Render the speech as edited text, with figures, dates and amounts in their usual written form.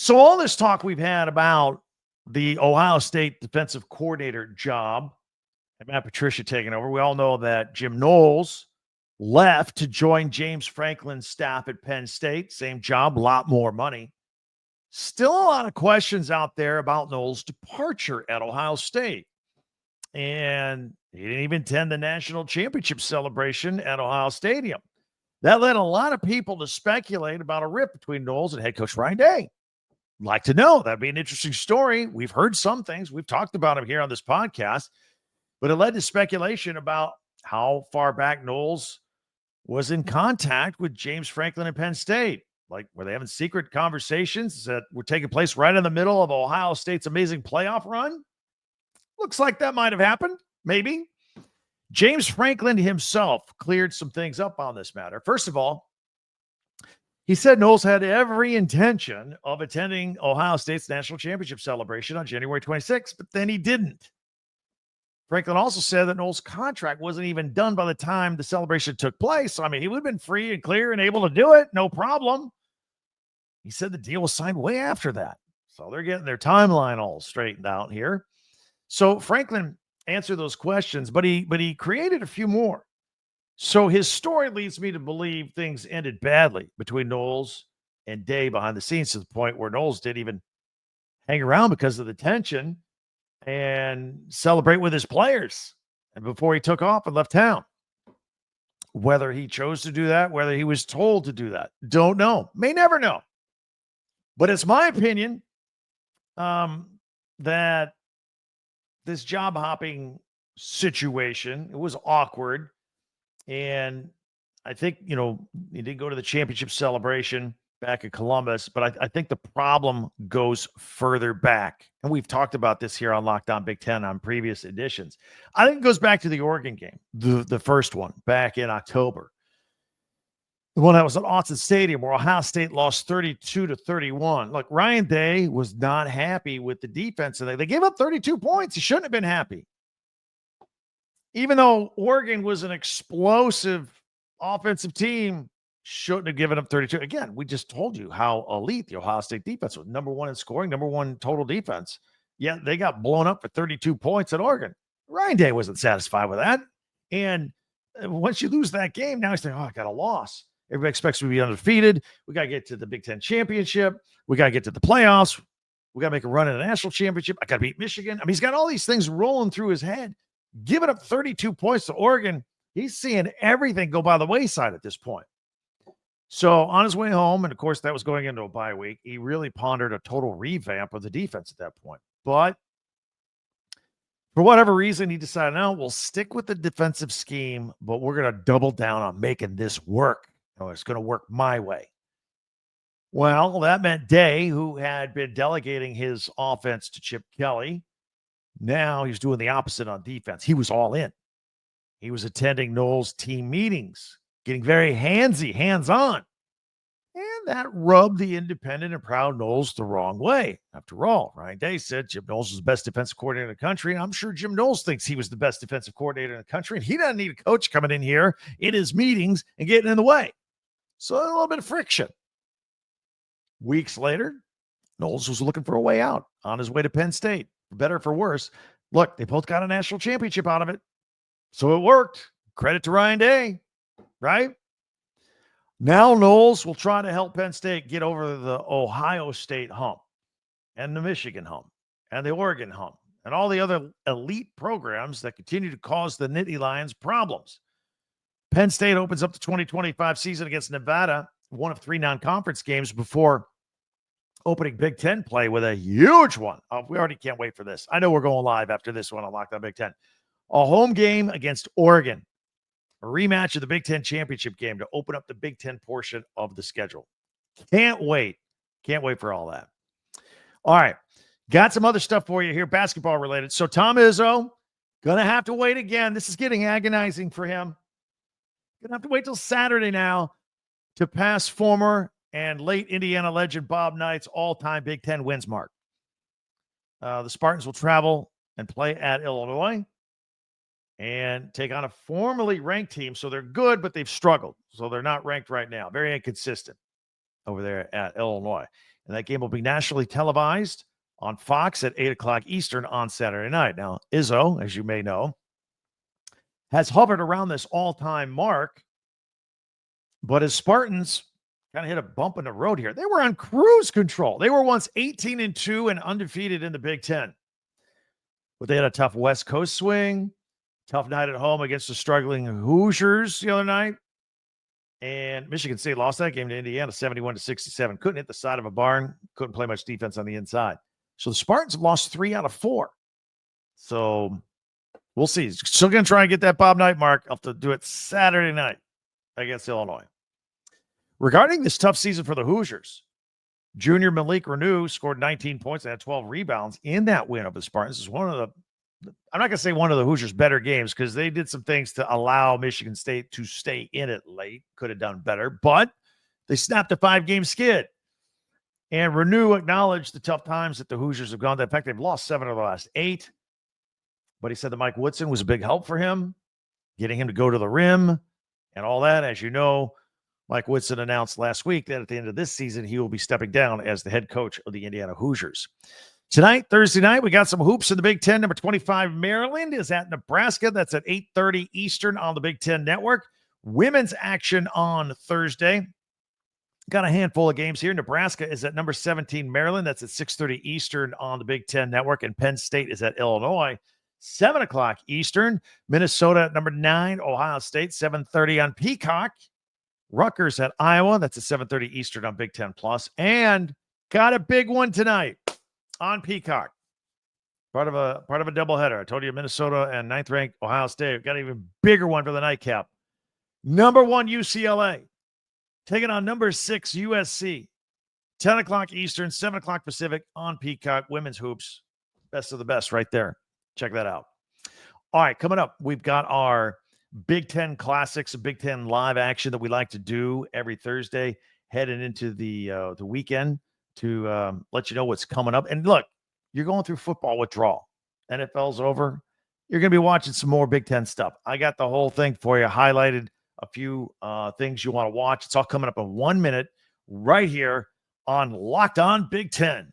So all this talk we've had about the Ohio State defensive coordinator job and Matt Patricia taking over, we all know that Jim Knowles left to join James Franklin's staff at Penn State. Same job, a lot more money. Still a lot of questions out there about Knowles' departure at Ohio State. And he didn't even attend the national championship celebration at Ohio Stadium. That led a lot of people to speculate about a rift between Knowles and head coach Ryan Day. Like to know. That'd be an interesting story. We've heard some things. We've talked about him here on this podcast, but it led to speculation about how far back Knowles was in contact with James Franklin and Penn State. Like, were they having secret conversations that were taking place right in the middle of Ohio State's amazing playoff run? Looks like that might have happened. Maybe. James Franklin himself cleared some things up on this matter. First of all, he said Knowles had every intention of attending Ohio State's national championship celebration on January 26th, but then he didn't. Franklin also said that Knowles' contract wasn't even done by the time the celebration took place. So, I mean, he would have been free and clear and able to do it. No problem. He said the deal was signed way after that. So they're getting their timeline all straightened out here. So Franklin answered those questions, but he created a few more. So his story leads me to believe things ended badly between Knowles and Day behind the scenes, to the point where Knowles didn't even hang around because of the tension and celebrate with his players, and before he took off and left town. Whether he chose to do that, whether he was told to do that, don't know. May never know. But it's my opinion that this job hopping situation, it was awkward. And I think, he did go to the championship celebration back in Columbus, but I think the problem goes further back. And we've talked about this here on Locked On Big Ten on previous editions. I think it goes back to the Oregon game, the first one back in October. The one that was at Austin Stadium where Ohio State lost 32-31. Look, Ryan Day was not happy with the defense. They gave up 32 points. He shouldn't have been happy. Even though Oregon was an explosive offensive team, shouldn't have given up 32. Again, we just told you how elite the Ohio State defense was. Number one in scoring, number one total defense. Yet they got blown up for 32 points at Oregon. Ryan Day wasn't satisfied with that. And once you lose that game, now he's saying, I got a loss. Everybody expects me to be undefeated. We got to get to the Big Ten championship. We got to get to the playoffs. We got to make a run in the national championship. I got to beat Michigan. I mean, he's got all these things rolling through his head. Giving up 32 points to Oregon, he's seeing everything go by the wayside at this point. So on his way home, and of course that was going into a bye week, he really pondered a total revamp of the defense at that point. But for whatever reason, he decided, no, we'll stick with the defensive scheme, but we're going to double down on making this work. It's going to work my way. Well, that meant Day, who had been delegating his offense to Chip Kelly, now he's doing the opposite on defense. He was all in. He was attending Knowles' team meetings, getting very hands-on. And that rubbed the independent and proud Knowles the wrong way. After all, Ryan Day said Jim Knowles was the best defensive coordinator in the country. And I'm sure Jim Knowles thinks he was the best defensive coordinator in the country. And he doesn't need a coach coming in here in his meetings and getting in the way. So a little bit of friction. Weeks later, Knowles was looking for a way out on his way to Penn State. For better or for worse, look, they both got a national championship out of it. So it worked. Credit to Ryan Day, right? Now Knowles will try to help Penn State get over the Ohio State hump and the Michigan hump and the Oregon hump and all the other elite programs that continue to cause the Nittany Lions problems. Penn State opens up the 2025 season against Nevada, one of 3 non-conference games before opening Big Ten play with a huge one. We already can't wait for this. I know we're going live after this one on Locked On Big Ten. A home game against Oregon. A rematch of the Big Ten championship game to open up the Big Ten portion of the schedule. Can't wait. Can't wait for all that. All right. Got some other stuff for you here, basketball related. So Tom Izzo, going to have to wait again. This is getting agonizing for him. Going to have to wait till Saturday now to pass former and late Indiana legend Bob Knight's all-time Big Ten wins mark. The Spartans will travel and play at Illinois and take on a formerly ranked team. So they're good, but they've struggled. So they're not ranked right now. Very inconsistent over there at Illinois. And that game will be nationally televised on Fox at 8 o'clock Eastern on Saturday night. Now, Izzo, as you may know, has hovered around this all-time mark, but his Spartans kind of hit a bump in the road here. They were on cruise control. They were once 18-2 and undefeated in the Big Ten. But they had a tough West Coast swing, tough night at home against the struggling Hoosiers the other night. And Michigan State lost that game to Indiana 71-67. Couldn't hit the side of a barn, couldn't play much defense on the inside. So the Spartans have lost 3 out of 4. So we'll see. Still going to try and get that Bob Knight mark. I'll have to do it Saturday night against Illinois. Regarding this tough season for the Hoosiers, junior Malik Renew scored 19 points and had 12 rebounds in that win over the Spartans. It's one of the, I'm not going to say one of the Hoosiers' better games because they did some things to allow Michigan State to stay in it late. Could have done better, but they snapped a 5-game skid. And Renew acknowledged the tough times that the Hoosiers have gone through. In fact, they've lost 7 of the last 8. But he said that Mike Woodson was a big help for him, getting him to go to the rim and all that. As you know, Mike Woodson announced last week that at the end of this season, he will be stepping down as the head coach of the Indiana Hoosiers. Tonight, Thursday night, we got some hoops in the Big Ten. Number 25, Maryland is at Nebraska. That's at 8:30 Eastern on the Big Ten Network. Women's action on Thursday. Got a handful of games here. Nebraska is at number 17, Maryland. That's at 6:30 Eastern on the Big Ten Network. And Penn State is at Illinois, 7 o'clock Eastern. Minnesota at number 9, Ohio State, 7:30 on Peacock. Rutgers at Iowa. That's at 7:30 Eastern on Big Ten Plus. And got a big one tonight on Peacock. Part of a doubleheader. I told you Minnesota and 9th-ranked Ohio State. Got an even bigger one for the nightcap. Number 1 UCLA taking on number 6 USC. 10 o'clock Eastern, 7 o'clock Pacific on Peacock. Women's hoops. Best of the best right there. Check that out. All right, coming up, we've got our Big Ten Classics, Big Ten live action that we like to do every Thursday, heading into the weekend to let you know what's coming up. And look, you're going through football withdrawal. NFL's over. You're going to be watching some more Big Ten stuff. I got the whole thing for you, highlighted a few things you want to watch. It's all coming up in 1 minute right here on Locked On Big Ten.